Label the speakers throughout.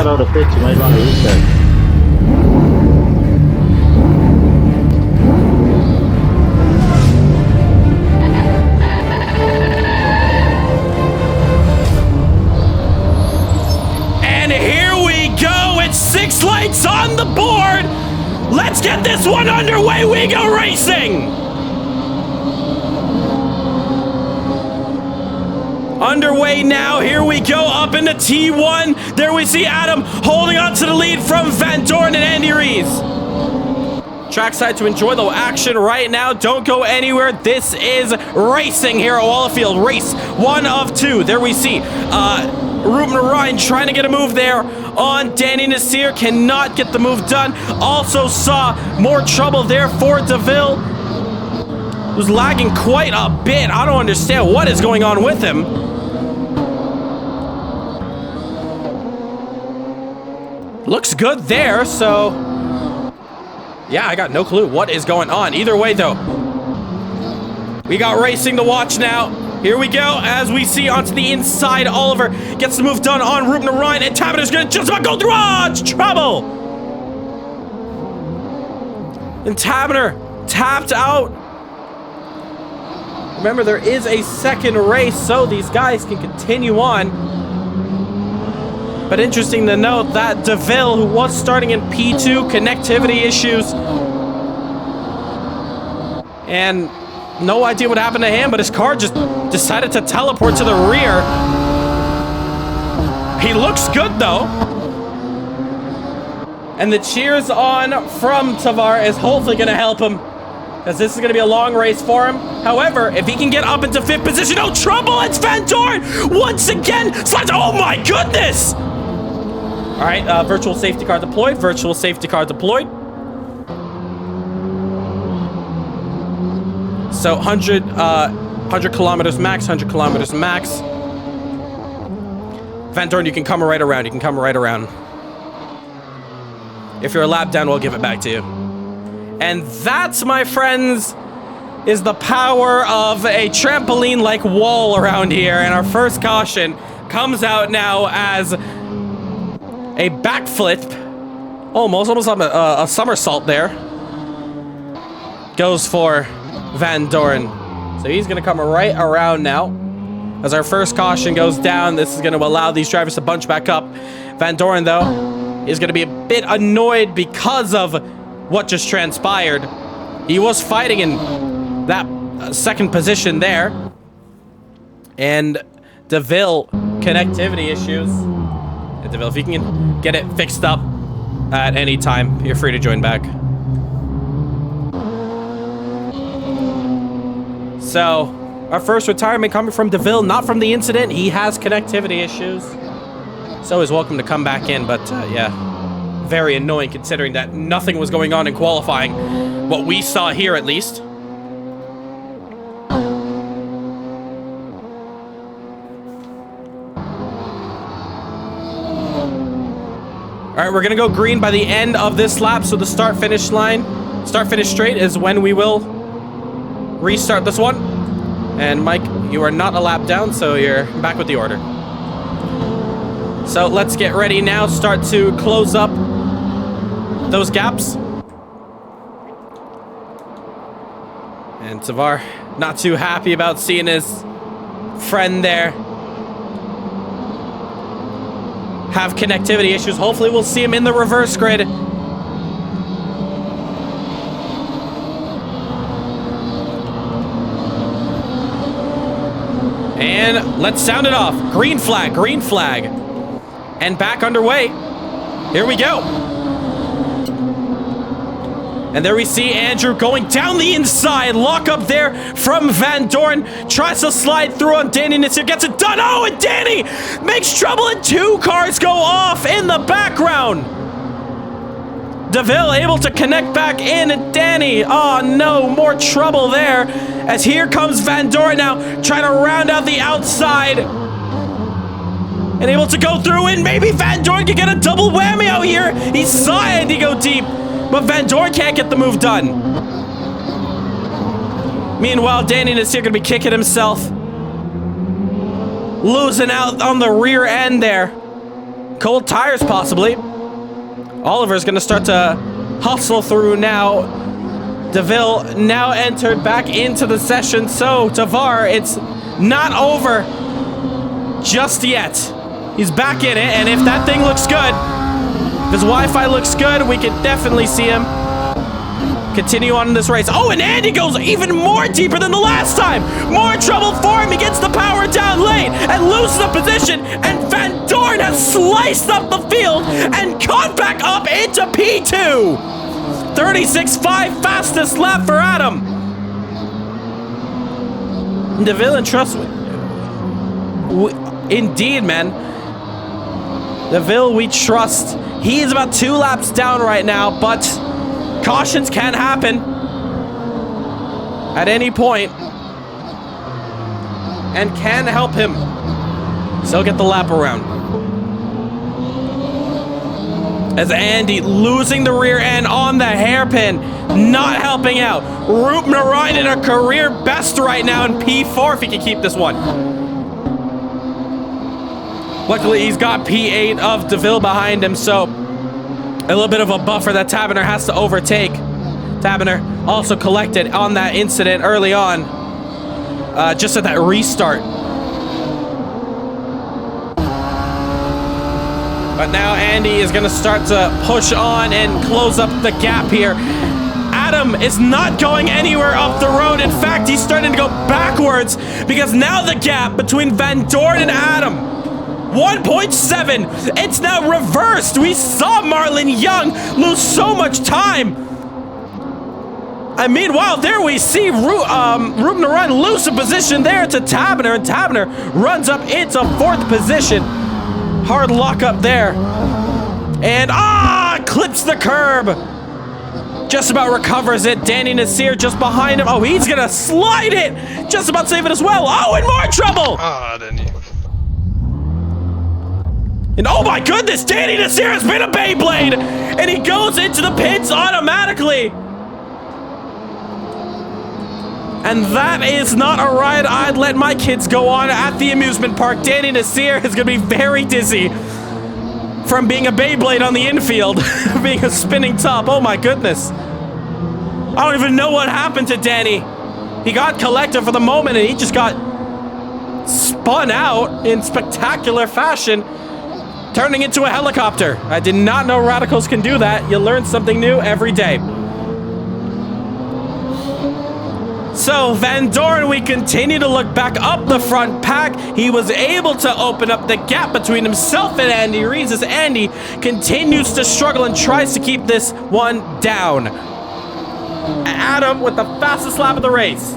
Speaker 1: out of the pitch, you might want to restart.
Speaker 2: And here we go. It's 6 lights on the board. Let's get this one underway. We go racing. Underway now. Here we go up into T1. There we see Adam holding on to the lead from Van Doorn and Andy Rees. Trackside to enjoy the action right now. Don't go anywhere. This is racing here at Wallerfield. Race 1 of 2. There we see Ruben Ryan trying to get a move there on Danny Nasir. Cannot get the move done. Also saw more trouble there for DeVille, who's lagging quite a bit. I don't understand what is going on with him. Looks good there, so yeah, I got no clue what is going on. Either way, though, we got racing to watch now. Here we go, as we see onto the inside. Oliver gets the move done on Ruben Ryan, and Taberner's gonna just about go through. Oh, it's trouble! And Taberner tapped out. Remember, there is a second race, so these guys can continue on. But interesting to note that DeVille, who was starting in P2, connectivity issues. And no idea what happened to him, but his car just decided to teleport to the rear. He looks good, though. And the cheers on from Tavar is hopefully going to help him, because this is going to be a long race for him. However, if he can get up into 5th position, no trouble, it's Van Doorn once again. Slides, oh my goodness! All right, virtual safety car deployed, virtual safety car deployed. So 100 kilometers max, 100 kilometers max. Van Doorn, you can come right around, you can come right around. If you're a lap down, we'll give it back to you. And that, my friends, is the power of a trampoline-like wall around here. And our first caution comes out now as a backflip. Almost a somersault there. Goes for Van Doorn. So he's going to come right around now. As our first caution goes down, this is going to allow these drivers to bunch back up. Van Doorn, though, is going to be a bit annoyed because of what just transpired. He was fighting in that second position there. And DeVille, connectivity issues. And DeVille, if you can get it fixed up at any time, you're free to join back. So, our first retirement coming from DeVille, not from the incident. He has connectivity issues. So he's welcome to come back in, but yeah. Very annoying considering that nothing was going on in qualifying. What we saw here, at least. Alright, we're gonna go green by the end of this lap, so the start-finish line, start-finish straight is when we will restart this one. And Mike, you are not a lap down, so you're back with the order. So let's get ready now, start to close up those gaps. And Tavar, not too happy about seeing his friend there have connectivity issues. Hopefully we'll see him in the reverse grid. And let's sound it off. Green flag, green flag. And back underway. Here we go. And there we see Andrew going down the inside. Lock up there from Van Doorn. Tries to slide through on Danny Nasir. Gets it done. Oh, and Danny makes trouble, and 2 cars go off in the background. DeVille able to connect back in, and Danny, oh no, more trouble there. As here comes Van Doorn now, trying to round out the outside. And able to go through, and maybe Van Doorn can get a double whammy out here. He saw Andy go deep, but Van Doorn can't get the move done. Meanwhile, Danny Nasir gonna be kicking himself. Losing out on the rear end there. Cold tires, possibly. Oliver's going to start to hustle through now. DeVille now entered back into the session. So, Tavar, it's not over just yet. He's back in it, and if that thing looks good, if his Wi-Fi looks good, we can definitely see him continue on in this race. Oh, and Andy goes even more deeper than the last time. More trouble for him. He gets the power down late and loses the position. And Van Dorn has sliced up the field and caught back up into P2. 36.5 fastest lap for Adam. DeVille and Trust. Indeed, man. DeVille, we trust. He is about 2 laps down right now, but cautions can happen at any point and can help him still get the lap around. As Andy losing the rear end on the hairpin, not helping out. Rupner riding a career best right now in P4 if he can keep this one. Luckily, he's got P8 of DeVille behind him, so a little bit of a buffer that Taberner has to overtake. Taberner also collected on that incident early on, just at that restart. But now Andy is going to start to push on and close up the gap here. Adam is not going anywhere up the road. In fact, he's starting to go backwards because now the gap between Van Dorn and Adam, 1.7. It's now reversed. We saw Marlon Young lose so much time. And meanwhile, there we see Rupner run lose a position there to Taberner, and Taberner runs up into 4th position. Hard lock up there. And clips the curb. Just about recovers it. Danny Nasir just behind him. Oh, he's gonna slide it. Just about save it as well. Oh, in more trouble.
Speaker 3: Danny.
Speaker 2: And oh my goodness, Danny Nasir has been a Beyblade! And he goes into the pits automatically! And that is not a ride I'd let my kids go on at the amusement park. Danny Nasir is gonna be very dizzy from being a Beyblade on the infield, being a spinning top. Oh my goodness. I don't even know what happened to Danny. He got collected for the moment and he just got spun out in spectacular fashion, turning into a helicopter. I did not know radicals can do that. You learn something new every day. So, Van Dorn, we continue to look back up the front pack. He was able to open up the gap between himself and Andy Rees as Andy continues to struggle and tries to keep this one down. Adam with the fastest lap of the race.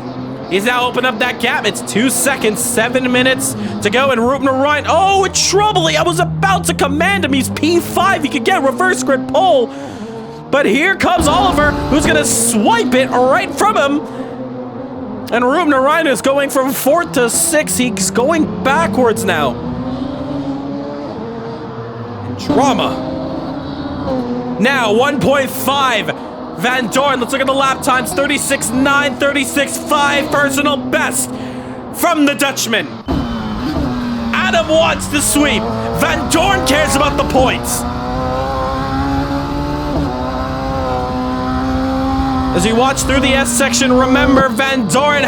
Speaker 2: He's now opened up that gap. It's 2 seconds, 7 minutes to go, and Rupner Ryan. Oh, in trouble. I was about to command him. He's P5. He could get a reverse grid pole. But here comes Oliver, who's going to swipe it right from him. And Rupner Ryan is going from 4th to 6th. He's going backwards now. Drama. Now, 1.5. Van Dorn, let's look at the lap times. 36.9, 36.5, personal best from the Dutchman. Adam wants to sweep. Van Dorn cares about the points. As you watch through the S section, remember Van Dorn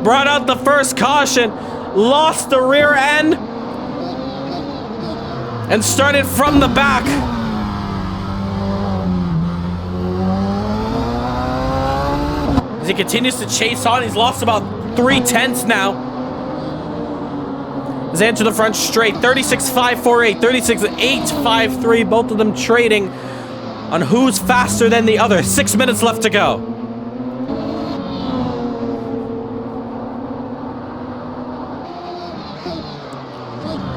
Speaker 2: brought out the first caution, lost the rear end, and started from the back. As he continues to chase on, he's lost about 3/10 now. As they enter the front straight, 36.548, 36.853, both of them trading on who's faster than the other. 6 minutes left to go.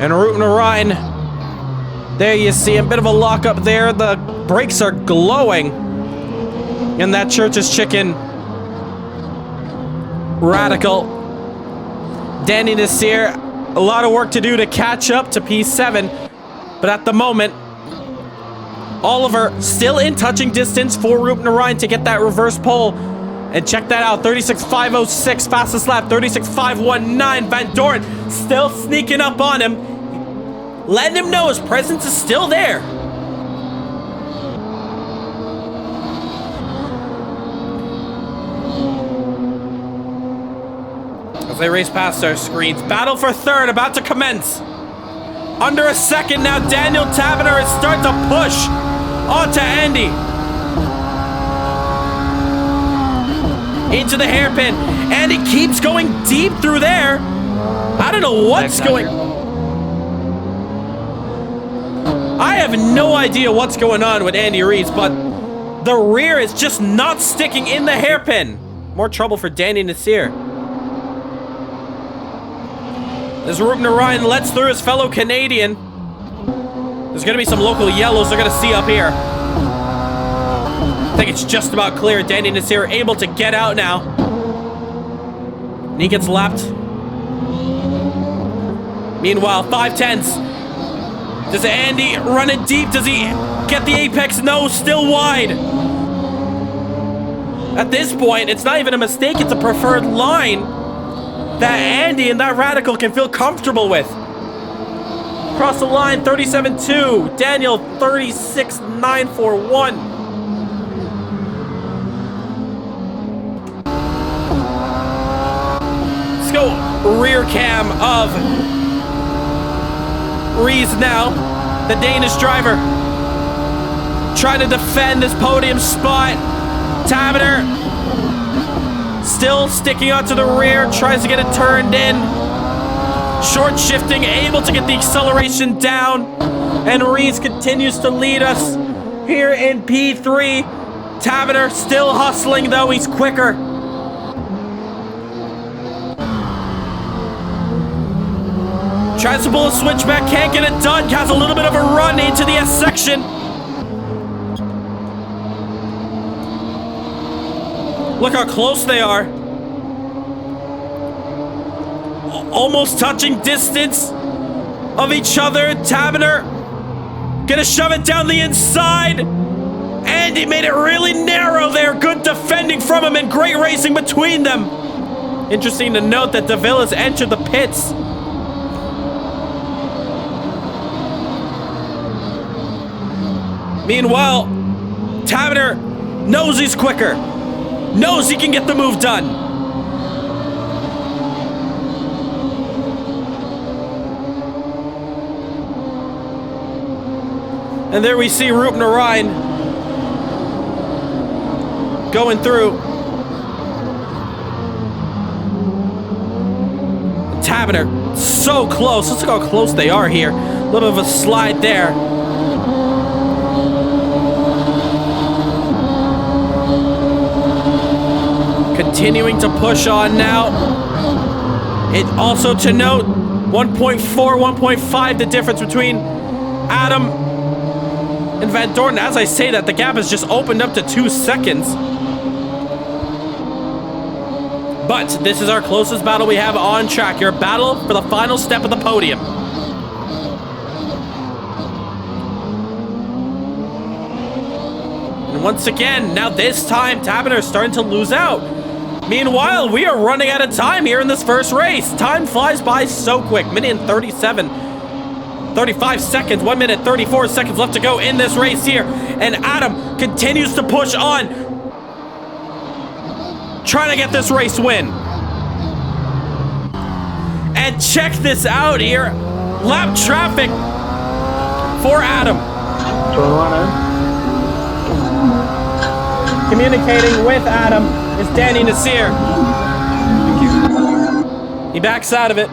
Speaker 2: And Rupner Ryan, there you see a bit of a lockup there. The brakes are glowing. And that Church's Chicken Radical. Danny Nasir, a lot of work to do to catch up to P7. But at the moment, Oliver still in touching distance for Rupner Ryan to get that reverse pole. And check that out, 36.506, fastest lap, 36.519. Van Dorn still sneaking up on him. letting him know his presence is still there. As they race past our screens, battle for third about to commence. Under a second now, Daniel Taverner is starting to push onto Andy. Into the hairpin. Andy keeps going deep through there. I don't know what's going on. I have no idea what's going on with Andy Rees, but the rear is just not sticking in the hairpin. More trouble for Danny Nasir. As Ruben Orion lets through his fellow Canadian. There's going to be some local yellows they're going to see up here. I think it's just about clear. Danny Nasir able to get out now. And he gets lapped. Meanwhile, 5/10s. Does Andy run it deep? Does he get the apex? No, still wide. At this point, it's not even a mistake. It's a preferred line that Andy and that Radical can feel comfortable with. Across the line, 37.2. Daniel, 36.941. Let's go rear cam of Rees now, the Danish driver. Trying to defend this podium spot. Taverner still sticking onto the rear, tries to get it turned in. Short shifting, able to get the acceleration down. And Rees continues to lead us here in P3. Taverner still hustling though, he's quicker. Tries to pull a switchback, can't get it done. Has a little bit of a run into the S section. Look how close they are. Almost touching distance of each other. Taverner gonna shove it down the inside. Andy made it really narrow there. Good defending from him and great racing between them. Interesting to note that DeVille has entered the pits. Meanwhile, Taverner knows he's quicker. Knows he can get the move done. And there we see Ruben Orion going through. Taverner so close. Let's look how close they are here. A little bit of a slide there. Continuing to push on now. It also to note 1.4, 1.5 the difference between Adam and Van Dorn. As I say that, the gap has just opened up to 2 seconds. But this is our closest battle we have on track. Your battle for the final step of the podium. And once again, now this time, Taverner is starting to lose out. Meanwhile, we are running out of time here in this first race. Time flies by so quick. 35 seconds. 1 minute, 34 seconds left to go in this race here. And Adam continues to push on. Trying to get this race win. And check this out here. Lap traffic for Adam. Communicating with Adam is Danny Nasir. He backs out of it.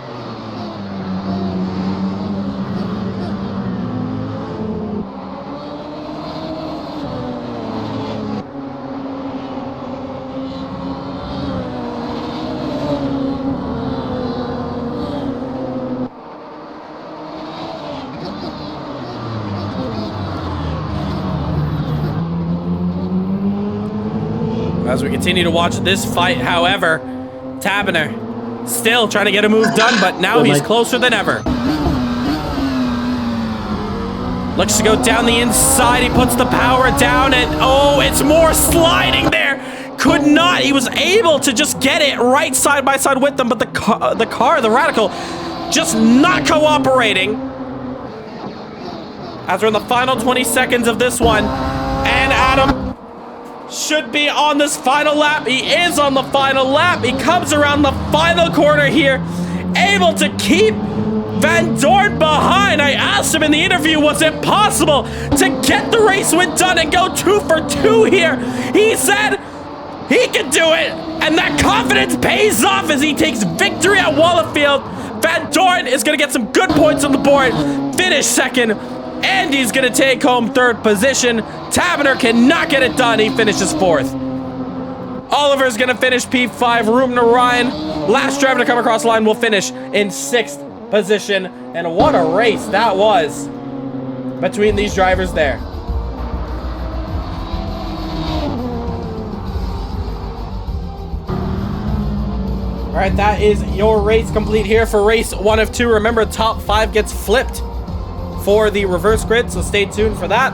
Speaker 2: As we continue to watch this fight, however, Taverner still trying to get a move done, but now he's closer than ever. Looks to go down the inside. He puts the power down, and oh, it's more sliding there. Could not. He was able to just get it right side by side with them, but the car, the Radical, just not cooperating. as we're in the final 20 seconds of this one. And Adam should be on this final lap. He is on the final lap. He comes around the final corner here, able to keep Van Dorn behind. I asked him in the interview, was it possible to get the race win done and go 2 for 2 here? He said he can do it, and that confidence pays off as he takes victory at Wallerfield. Van Dorn is going to get some good points on the board, finish second. Andy's going to take home 3rd position. Tavener cannot get it done. He finishes 4th. Oliver's going to finish P5. Ruben Ryan, last driver to come across the line, will finish in 6th position. And what a race that was between these drivers there. All right, that is your race complete here for race 1 of 2. Remember, top 5 gets flipped for the reverse grid, so stay tuned for that.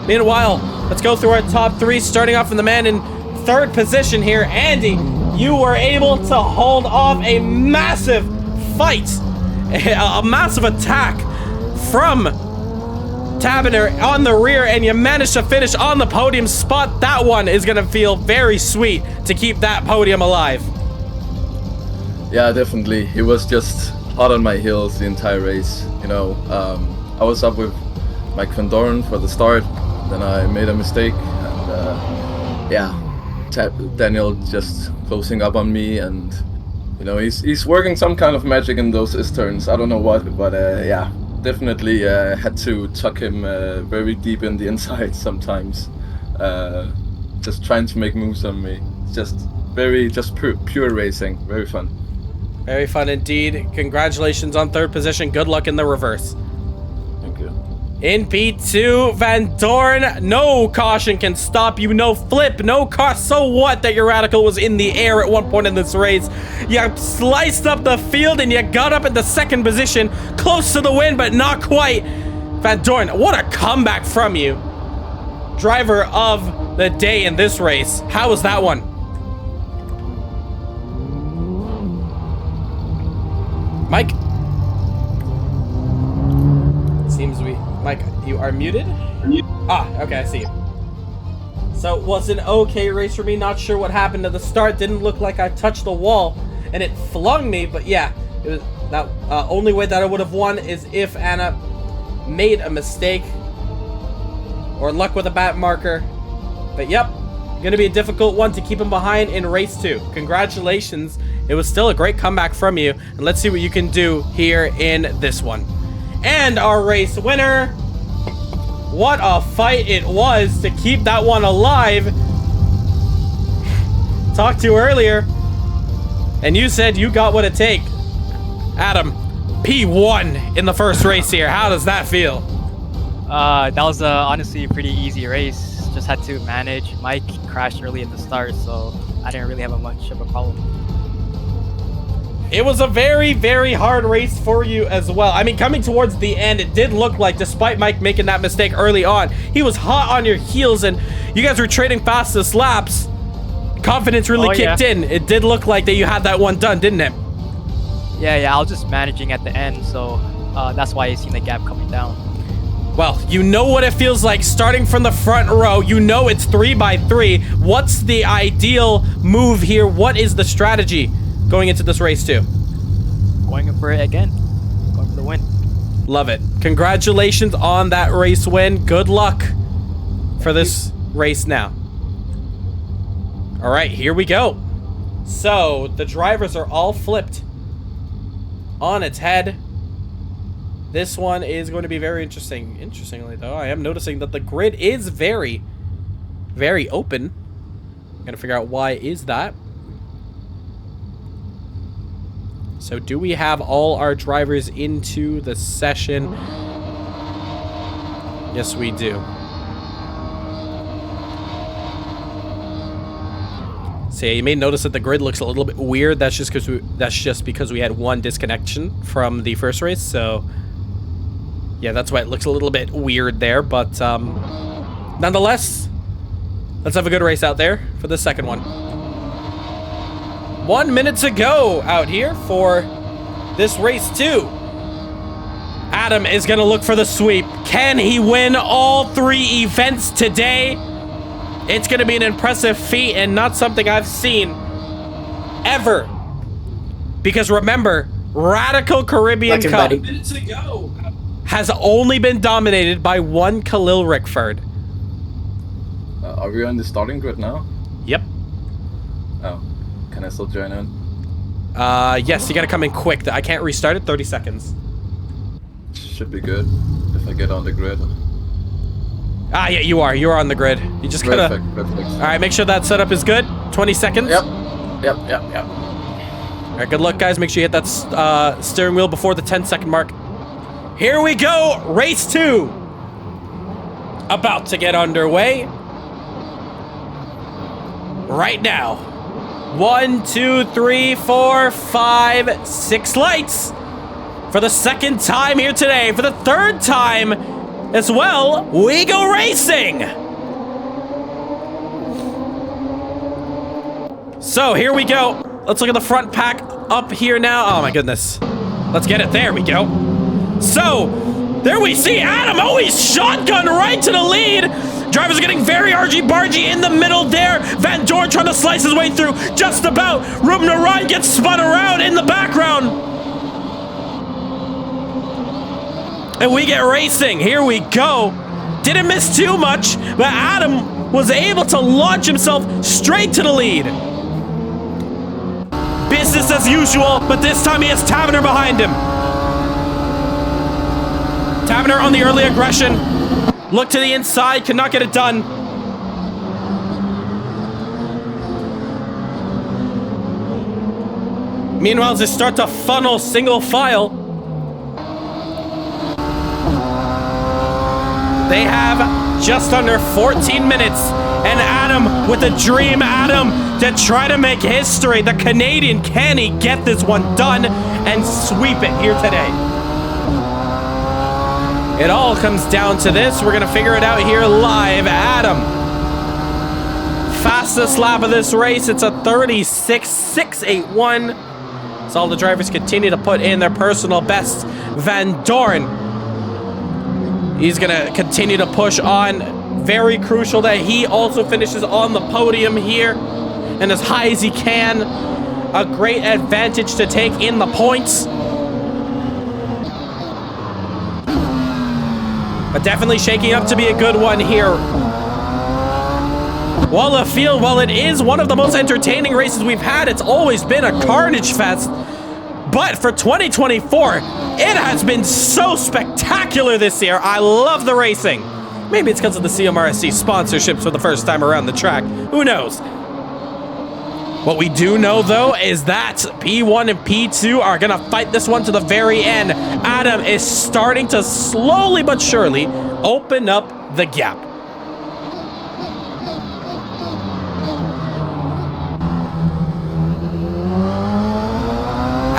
Speaker 2: Meanwhile, let's go through our top 3, starting off from the man in 3rd position here. Andy, you were able to hold off a massive fight, a massive attack from Tavener on the rear, and you managed to finish on the podium spot. That one is going to feel very sweet to keep that podium alive.
Speaker 1: Yeah, definitely. He was just hot on my heels the entire race. You know, I was up with Mike Van Dorn for the start, then I made a mistake, and yeah, Daniel just closing up on me, and you know, he's working some kind of magic in those S-turns. I don't know what, but yeah, definitely had to tuck him very deep in the inside sometimes, just trying to make moves on me. Just pure racing, very fun.
Speaker 2: Very fun indeed. Congratulations on 3rd position. Good luck in the reverse.
Speaker 1: Thank you.
Speaker 2: In P2, Van Dorn, no caution can stop you. No flip, no car. So what that your radical was in the air at one point in this race? You sliced up the field and you got up at the 2nd position, close to the win, but not quite. Van Dorn, what a comeback from you. Driver of the day in this race. How was that one? Mike? Seems Mike, you are muted? Ah, okay, I see you. So it was an okay race for me. Not sure what happened at the start. Didn't look like I touched the wall and it flung me, but yeah, it was that only way that I would have won is if Anna made a mistake or luck with a bat marker. But yep, gonna be a difficult one to keep him behind in race 2. Congratulations. It was still a great comeback from you, and let's see what you can do here in this one. And our race winner. What a fight it was to keep that one alive. Talked to you earlier, and you said you got what it takes. Adam, P1 in the first race here. How does that feel?
Speaker 3: That was honestly a pretty easy race. Just had to manage. Mike crashed early at the start, so I didn't really have much of a problem.
Speaker 2: It was a very, very hard race for you as well. I mean, coming towards the end, it did look like, despite Mike making that mistake early on, he was hot on your heels, and you guys were trading fastest laps. Confidence really kicked in. It did look like that you had that one done, didn't it?
Speaker 3: Yeah, I was just managing at the end, so that's why you seen the gap coming down.
Speaker 2: Well, you know what it feels like starting from the front row. You know it's 3x3. What's the ideal move here? What is the strategy going into this race too?
Speaker 3: Going for it again. Going for the win.
Speaker 2: Love it. Congratulations on that race win. Good luck for this race now. All right, here we go. So the drivers are all flipped on its head. This one is going to be very interesting. Interestingly, though, I am noticing that the grid is very, very open. I'm going to figure out why is that. So do we have all our drivers into the session? Yes, we do. So yeah, you may notice that the grid looks a little bit weird. That's just because we had one disconnection from the first race. So yeah, that's why it looks a little bit weird there. But nonetheless, let's have a good race out there for the second one. 1 minute to go out here for this race 2. Adam is going to look for the sweep. Can he win all 3 events today? It's going to be an impressive feat and not something I've seen ever. Because remember, Radical Caribbean Cup has only been dominated by one Khalil Rickford.
Speaker 1: Are we on the starting grid now?
Speaker 2: Yep.
Speaker 1: Oh, can I still join in?
Speaker 2: Yes, you gotta come in quick. I can't restart it. 30 seconds.
Speaker 1: Should be good if I get on the grid.
Speaker 2: Ah, yeah, you are. You're on the grid. You just gotta...
Speaker 1: Perfect.
Speaker 2: All right, make sure that setup is good. 20 seconds.
Speaker 1: Yep.
Speaker 2: All right, good luck, guys. Make sure you hit that steering wheel before the 10-second mark. Here we go. Race 2. About to get underway. Right now. 1, 2, 3, 4, 5, 6 lights. For the second time here today. For the third time as well, we go racing. So here we go. Let's look at the front pack up here now. Oh my goodness. Let's get it. There we go. So there we see Adam. Oh, he's shotgun right to the lead. Drivers are getting very argy-bargy in the middle there. Van Dorn trying to slice his way through. Just about. Ruben Ryan gets spun around in the background. And we get racing. Here we go. Didn't miss too much, but Adam was able to launch himself straight to the lead. Business as usual, but this time he has Taverner behind him. Taverner on the early aggression. Look to the inside, could not get it done. Meanwhile, as they start to funnel single file, they have just under 14 minutes. And Adam with a dream, Adam, to try to make history. The Canadian, can he get this one done and sweep it here today? It all comes down to this. We're going to figure it out here live. Adam, fastest lap of this race. It's a 36.681. So all the drivers continue to put in their personal best. Van Dorn, he's going to continue to push on. Very crucial that he also finishes on the podium here and as high as he can. A great advantage to take in the points. But definitely shaking up to be a good one here. Wallerfield, while it is one of the most entertaining races we've had, it's always been a carnage fest. But for 2024, it has been so spectacular this year. I love the racing. Maybe it's because of the CMRSC sponsorships for the first time around the track. Who knows? What we do know, though, is that P1 and P2 are going to fight this one to the very end. Adam is starting to slowly but surely open up the gap.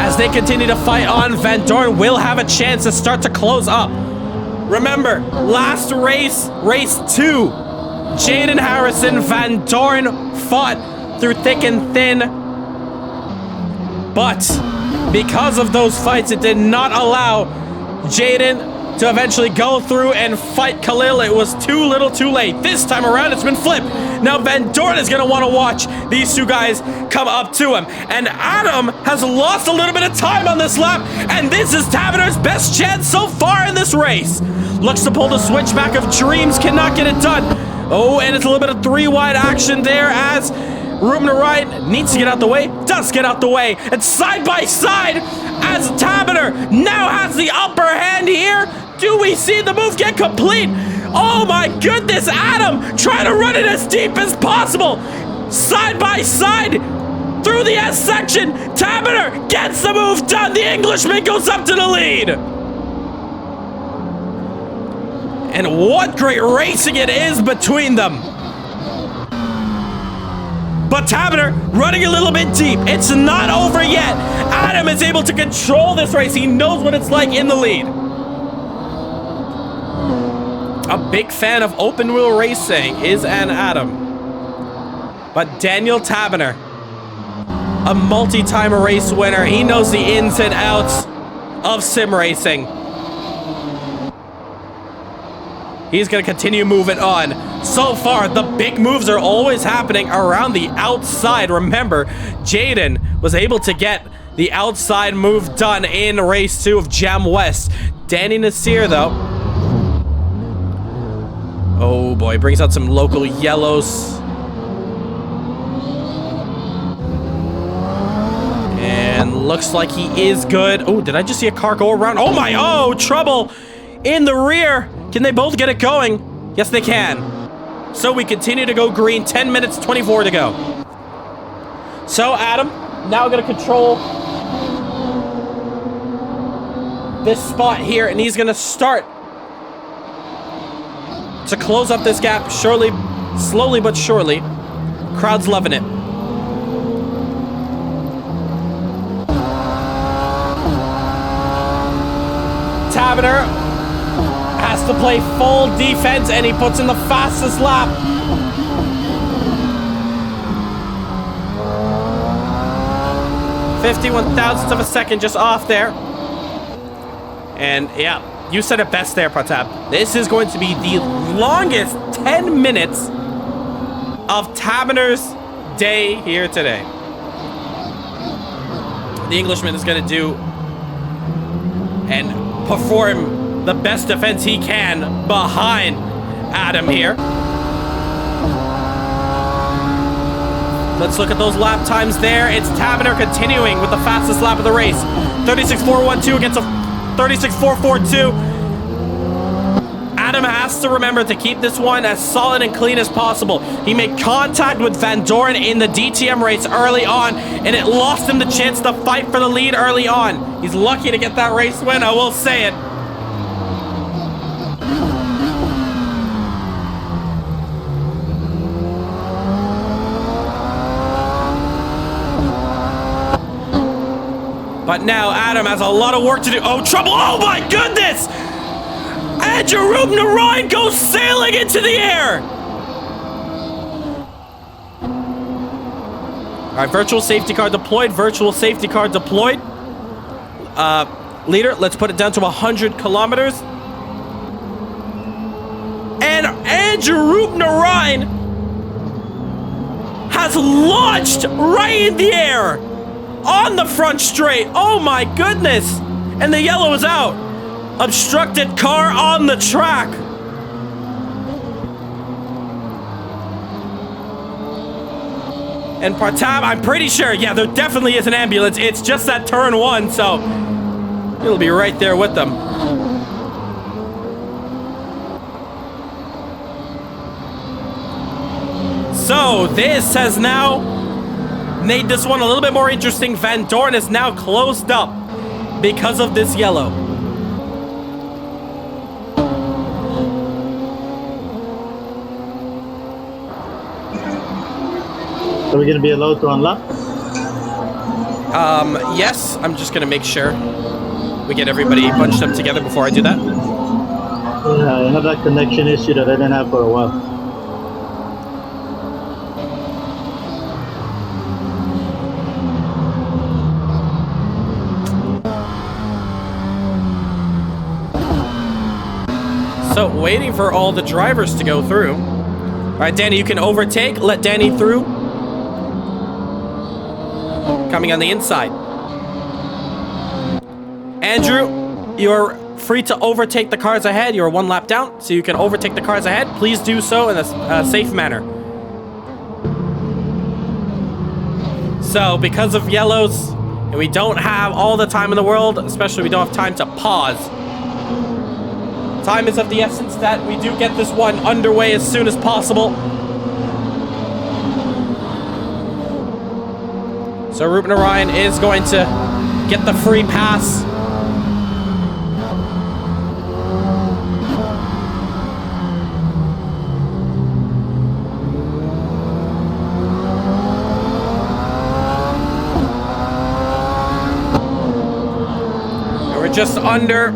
Speaker 2: As they continue to fight on, Van Dorn will have a chance to start to close up. Remember, last race, race 2, Jaden Harrison, Van Dorn fought through thick and thin. But because of those fights, it did not allow Jaden to eventually go through and fight Khalil. It was too little too late. This time around, it's been flipped. Now Van Dorn is going to want to watch these two guys come up to him. And Adam has lost a little bit of time on this lap. And this is Taverner's best chance so far in this race. Looks to pull the switchback of dreams, cannot get it done. Oh, and it's a little bit of 3-wide action there as Ruben Ryan needs to get out the way, does get out the way. And side by side as Taverner now has the upper hand here. Do we see the move get complete? Oh my goodness, Adam trying to run it as deep as possible. Side by side through the S section. Taverner gets the move done. The Englishman goes up to the lead. And what great racing it is between them. But Taverner running a little bit deep. It's not over yet. Adam is able to control this race. He knows what it's like in the lead. A big fan of open wheel racing is an Adam. But Daniel Taverner, a multi-time race winner. He knows the ins and outs of sim racing. He's going to continue moving on. So far, the big moves are always happening around the outside. Remember, Jaden was able to get the outside move done in race 2 of Jamwest. Danny Nasir, though. Oh boy, brings out some local yellows. And looks like he is good. Oh, did I just see a car go around? Oh my, oh, trouble in the rear. Can they both get it going? Yes, they can. So we continue to go green. 10 minutes, 24 to go. So Adam, now going to control this spot here, and he's going to start to close up this gap slowly but surely. Crowd's loving it. Tavener has to play full defense, and he puts in the fastest lap. $51,000ths of a second just off there. And yeah, you said it best there, Pratap. This is going to be the longest 10 minutes of Tavener's day here today. The Englishman is going to do and perform the best defense he can behind Adam here. Let's look at those lap times there. It's Tavener continuing with the fastest lap of the race. 36.412 against a 36.442. Adam has to remember to keep this one as solid and clean as possible. He made contact with Van Doren in the DTM race early on, and it lost him the chance to fight for the lead early on. He's lucky to get that race win, I will say it. But now Adam has a lot of work to do. Oh, trouble. Oh, my goodness. And Jerome Narayan goes sailing into the air. All right, virtual safety car deployed. Virtual safety car deployed. Leader, let's put it down to 100 kilometers. And Andrew Narayan has launched right in the air on the front straight. Oh my goodness. And the yellow is out. Obstructed car on the track. And Partab, I'm pretty sure, yeah, there definitely is an ambulance. It's just that turn 1, so it'll be right there with them. So this has now made this one a little bit more interesting. Van Doren is now closed up because of this yellow.
Speaker 4: Are we going to be allowed to unlock?
Speaker 2: Yes. I'm just going to make sure we get everybody bunched up together before I do that.
Speaker 4: Yeah, I have that connection issue that I didn't have for a while.
Speaker 2: So, waiting for all the drivers to go through. All right, Danny, you can overtake. Let Danny through. Coming on the inside. Andrew, you're free to overtake the cars ahead. You're 1 lap down, so you can overtake the cars ahead. Please do so in a safe manner. So, because of yellows, and we don't have all the time in the world, especially we don't have time to pause. Time is of the essence that we do get this one underway as soon as possible. So Ruben Orion is going to get the free pass. And we're just under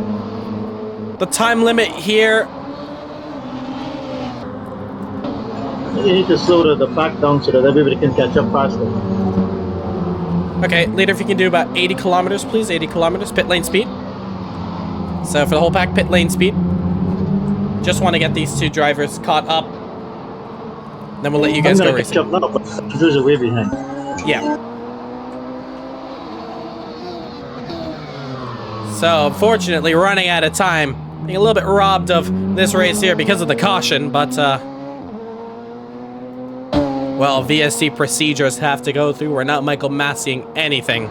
Speaker 2: the time limit here.
Speaker 4: You need to slow the pack down so that everybody can catch up faster.
Speaker 2: Okay, leader, if you can do about 80 kilometers, please. 80 kilometers, pit lane speed. So for the whole pack, pit lane speed. Just want to get these two drivers caught up. Then we'll let you guys go
Speaker 4: I'm
Speaker 2: racing.
Speaker 4: gonna catch up now, but there's a way behind.
Speaker 2: Yeah. So, unfortunately, running out of time. Being a little bit robbed of this race here because of the caution, but, well, VSC procedures have to go through. We're not Michael Masseying anything.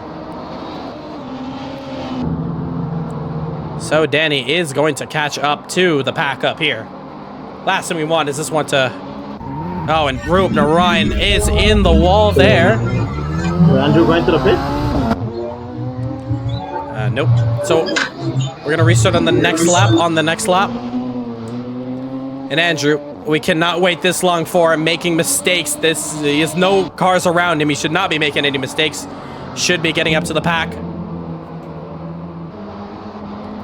Speaker 2: So, Danny is going to catch up to the pack up here. Last thing we want is this one to... Oh, and Rupner Ryan is in the wall there.
Speaker 4: Andrew going to the pit?
Speaker 2: Nope. So we're gonna restart on the next lap. And Andrew, we cannot wait this long for him making mistakes. He has no cars around him. He should not be making any mistakes. Should be getting up to the pack.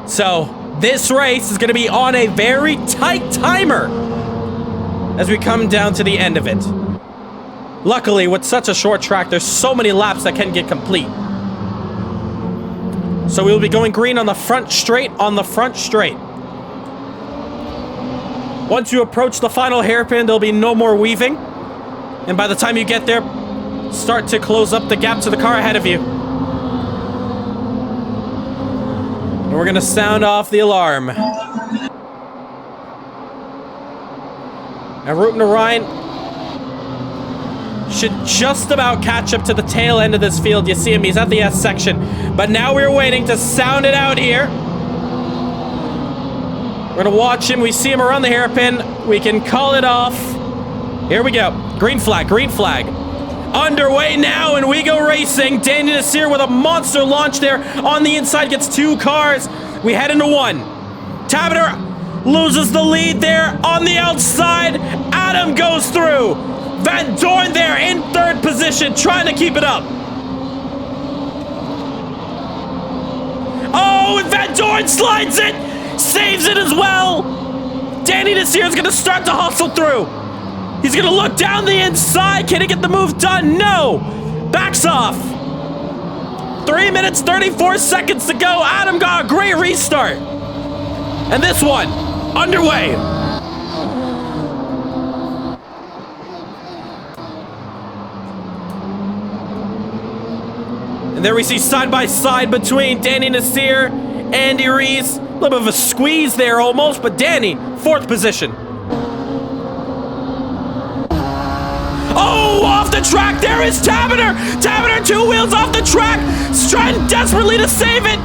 Speaker 2: So this race is gonna be on a very tight timer as we come down to the end of it. Luckily, with such a short track, there's so many laps that can get complete. So we'll be going green on the front straight, Once you approach the final hairpin, there'll be no more weaving. And by the time you get there, start to close up the gap to the car ahead of you. And we're gonna sound off the alarm. And Rupner Ryan should just about catch up to the tail end of this field. You see him, he's at the S section. But now we're waiting to sound it out here. We're gonna watch him. We see him around the hairpin. We can call it off. Here we go. Green flag, green flag. Underway now, and we go racing. Danny Nasir with a monster launch there. On the inside, gets two cars. We head into one. Tabaner loses the lead there. On the outside, Adam goes through. Van Dorn there in third position, trying to keep it up. Oh, and Van Dorn slides it, saves it as well. Danny Nasir is going to start to hustle through. He's going to look down the inside. Can he get the move done? No. Backs off. 3 minutes, 34 seconds to go. Adam got a great restart. And this one, underway. And there we see side by side between Danny Nasir, Andy Rees. A little bit of a squeeze there almost, but Danny, fourth position. Oh, off the track, there is Tabaner. Tabaner, two wheels off the track, trying desperately to save it.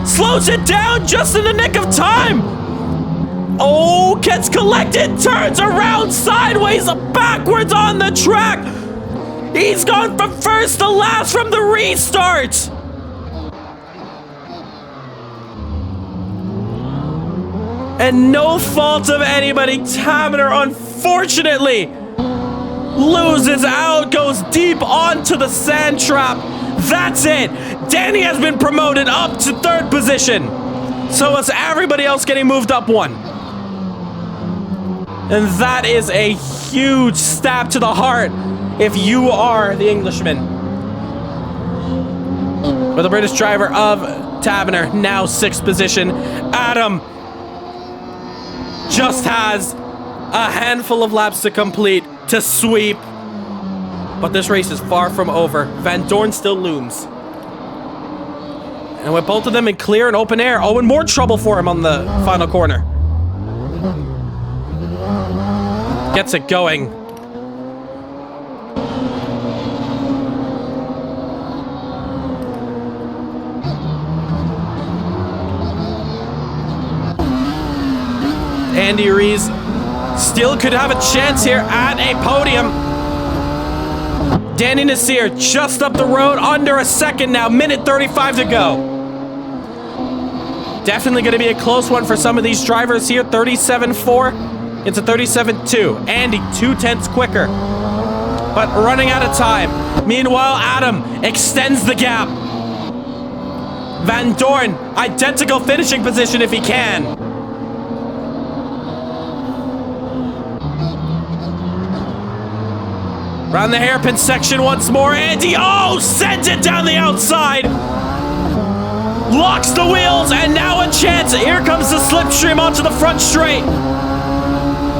Speaker 2: Slows it down just in the nick of time. Oh, gets collected, turns around sideways, backwards on the track. He's gone from first to last from the restart. And no fault of anybody, Tabaner unfortunately loses out, goes deep onto the sand trap. That's it. Danny has been promoted up to third position. So it's everybody else getting moved up one. And that is a huge stab to the heart if you are the Englishman. For the British driver of Tabaner, now sixth position, Adam just has a handful of laps to complete to sweep. But this race is far from over. Van Dorn still looms. And with both of them in clear and open air, oh, and more trouble for him on the final corner. Gets it going. Andy Rees still could have a chance here at a podium. Danny Nasir just up the road, under a second now, minute 35 to go. Definitely going to be a close one for some of these drivers here. 37.4 into 37.2. Andy 0.2 quicker, but running out of time. Meanwhile, Adam extends the gap. Van Dorn, identical finishing position if he can. Around the hairpin section once more. Andy, oh, sends it down the outside. locks the wheels, and now a chance. Here comes the slipstream onto the front straight.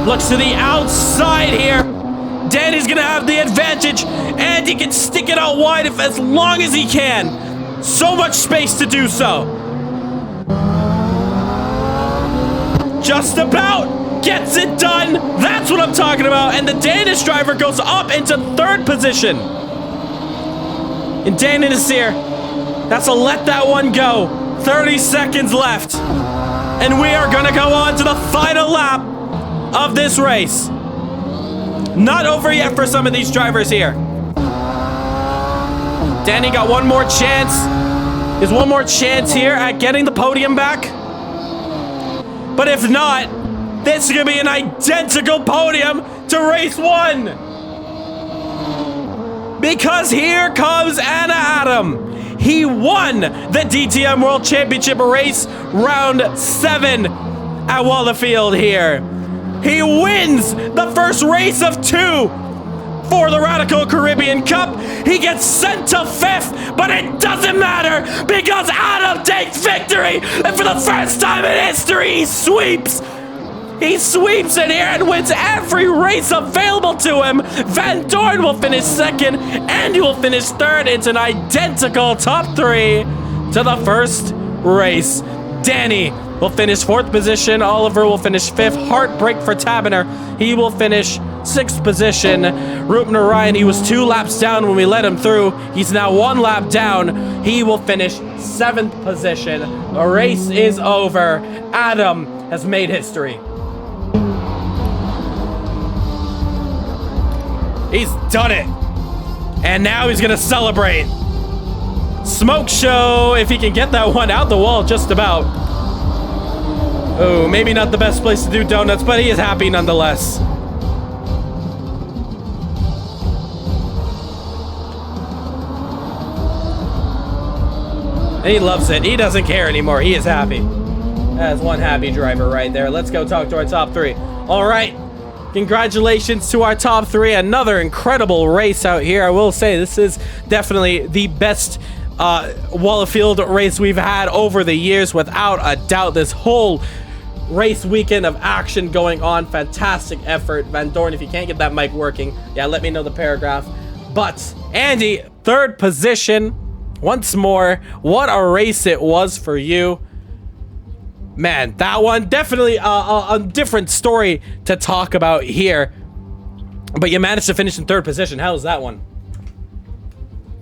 Speaker 2: Looks to the outside here. Danny's gonna have the advantage, and he can stick it out wide if as long as he can. So much space to do so. Just about gets it done. That's what I'm talking about. And the Danish driver goes up into 3rd position. And Dan is here. That's a let that one go. 30 seconds left. And we are gonna go on to the final lap of this race. Not over yet for some of these drivers here. Danny got one more chance. There's one more chance here at getting the podium back. But if not, this is gonna be an identical podium to race 1. Because here comes Anna Adam. He won the DTM World Championship race round 7 at Wallerfield here. He wins the first race of 2 for the Radical Caribbean Cup. He gets sent to 5th, but it doesn't matter because Adam takes victory. And for the first time in history, he sweeps. He sweeps in here and wins every race available to him. Van Dorn will finish 2nd, and he will finish 3rd. It's an identical top 3 to the first race. Danny will finish 4th position. Oliver will finish 5th. Heartbreak for Taberner. He will finish 6th position. Rupen Orion, he was 2 laps down when we let him through. He's now 1 lap down. He will finish 7th position. The race is over. Adam has made history. He's done it. And now he's gonna celebrate. Smoke show, if he can get that one out the wall just about. Oh, maybe not the best place to do donuts, but he is happy nonetheless. And he loves it. He doesn't care anymore. He is happy. That's one happy driver right there. Let's go talk to our top 3. All right. Congratulations to our top 3. Another incredible race out here. I will say this is definitely the best Wallerfield race we've had over the years, without a doubt. This whole race weekend of action going on. Fantastic effort. Van Dorn, if you can't get that mic working, yeah, let me know the paragraph. But Andy, 3rd position. Once more, what a race it was for you. Man, that one definitely a different story to talk about here. But you managed to finish in 3rd position. How was that one?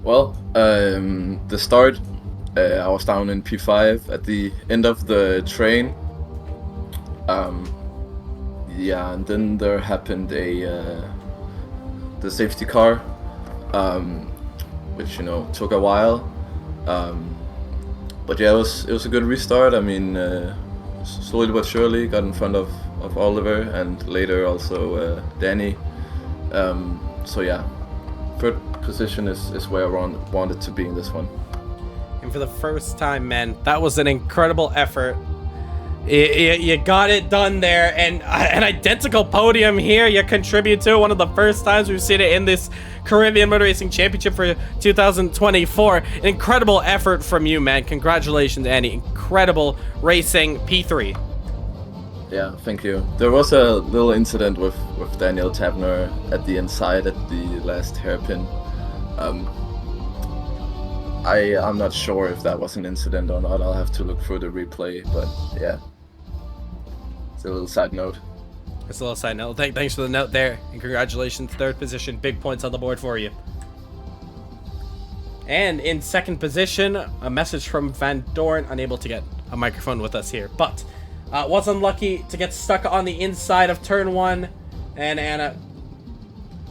Speaker 1: Well, the start, I was down in P5 at the end of the train. Yeah, and then there happened the safety car, which, you know, took a while. But yeah, it was a good restart. I mean, slowly but surely got in front of Oliver, and later also Danny. So yeah, 3rd position is where I wanted to be in this one.
Speaker 2: And for the first time, man, that was an incredible effort. You got it done there, and an identical podium here. You contribute to one of the first times we've seen it in this Caribbean Motor Racing Championship for 2024. An incredible effort from you, man. Congratulations, Andy. Incredible racing, P3.
Speaker 1: Yeah, thank you. There was a little incident with Daniel Tabner at the inside at the last hairpin. I'm not sure if that was an incident or not. I'll have to look through the replay, but yeah. It's a little side note.
Speaker 2: It's a little side note. Thanks for the note there, and congratulations, 3rd position. Big points on the board for you. And in 2nd position, a message from Van Dorn, unable to get a microphone with us here, but was unlucky to get stuck on the inside of turn 1, and Anna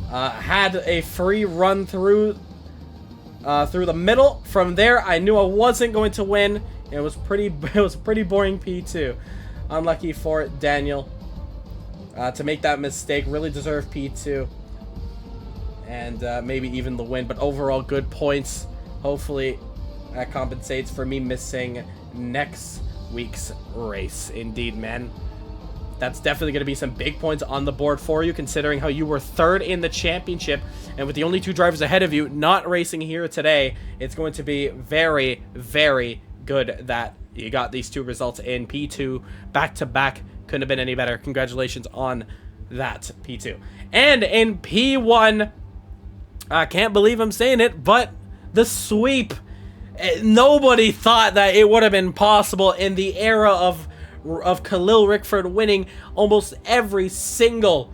Speaker 2: had a free run through the middle. From there, I knew I wasn't going to win. It was a pretty boring P2. Unlucky for Daniel to make that mistake. Really deserved P2, and maybe even the win. But overall, good points. Hopefully, that compensates for me missing next week's race. Indeed, man. That's definitely going to be some big points on the board for you, considering how you were 3rd in the championship, and with the only 2 drivers ahead of you not racing here today, it's going to be very, very good that you got these 2 results in P2 back to back. Couldn't have been any better. Congratulations on that P2. And in P1, I can't believe I'm saying it, but the sweep. Nobody thought that it would have been possible in the era of Khalil Rickford winning almost every single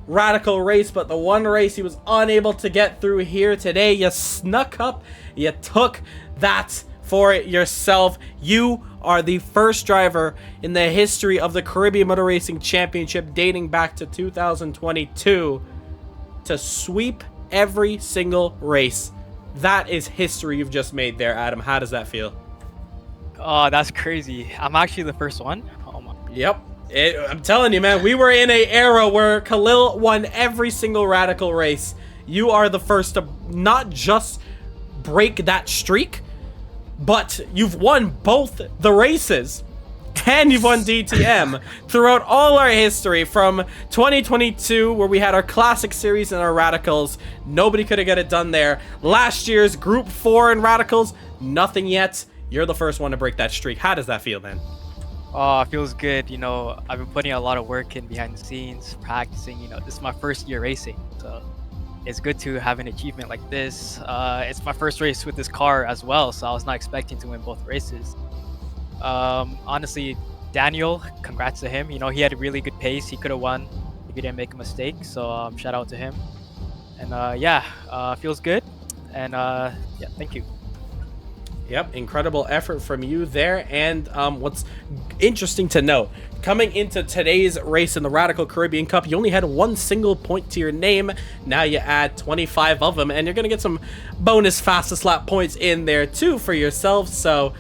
Speaker 2: Radical race, but the one race he was unable to get through here today. You snuck up, you took that for yourself. You are the first driver in the history of the Caribbean Motor Racing Championship, dating back to 2022, to sweep every single race. That is history you've just made there, Adam. How does that feel?
Speaker 3: Oh, that's crazy. I'm actually the first one. Oh my.
Speaker 2: Yep. I'm telling you, man, we were in an era where Khalil won every single Radical race. You are the first to not just break that streak, but you've won both the races. And you've won DTM throughout all our history from 2022, where we had our Classic Series and our Radicals. Nobody could have got it done there. Last year's Group 4 in Radicals, nothing yet. You're the first one to break that streak. How does that feel, man?
Speaker 3: Oh, it feels good. You know, I've been putting a lot of work in behind the scenes, practicing. You know, this is my first year racing, so it's good to have an achievement like this. It's my first race with this car as well, so I was not expecting to win both races. Honestly, Daniel, congrats to him. You know, he had a really good pace. He could have won if he didn't make a mistake. So shout out to him. And feels good. And yeah, thank you.
Speaker 2: Yep, incredible effort from you there. And what's interesting to note, coming into today's race in the Radical Caribbean Cup, you only had 1 single point to your name. Now you add 25 of them, and you're going to get some bonus fastest lap points in there too for yourself. So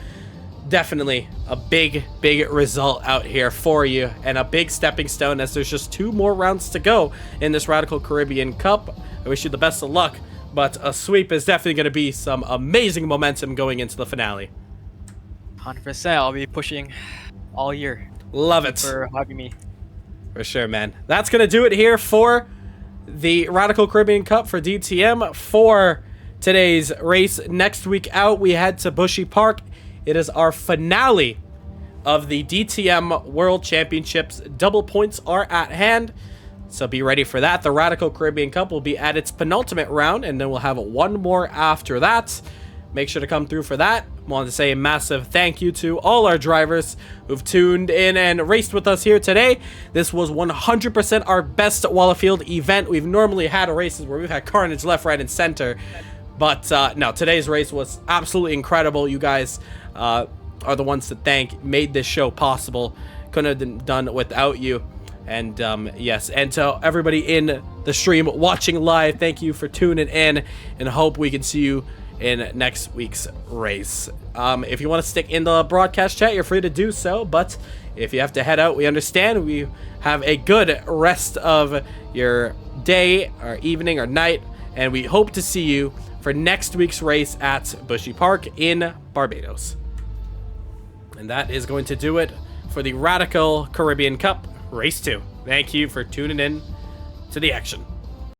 Speaker 2: definitely a big result out here for you, and a big stepping stone, as there's just 2 more rounds to go in this Radical Caribbean Cup. I wish you the best of luck, but a sweep is definitely going to be some amazing momentum going into the finale.
Speaker 3: 100%. I'll be pushing all year.
Speaker 2: Love it.
Speaker 3: For having me.
Speaker 2: For sure, man. That's going to do it here for the Radical Caribbean Cup for DTM for today's race. Next week out, we head to Bushy Park. It is our finale of the DTM World Championships. Double points are at hand, so be ready for that. The Radical Caribbean Cup will be at its penultimate round, and then we'll have 1 more after that. Make sure to come through for that. I want to say a massive thank you to all our drivers who've tuned in and raced with us here today. This was 100% our best Wallerfield event. We've normally had races where we've had carnage left, right, and center. But no, today's race was absolutely incredible. You guys are the ones to thank. Made this show possible. Couldn't have been done without you. And yes, and to everybody in the stream watching live, thank you for tuning in, and hope we can see you in next week's race. If you want to stick in the broadcast chat, you're free to do so, but if you have to head out, we understand. We have a good rest of your day or evening or night, and we hope to see you for next week's race at Bushy Park in Barbados. And that is going to do it for the Radical Caribbean Cup Race 2. Thank you for tuning in to the action.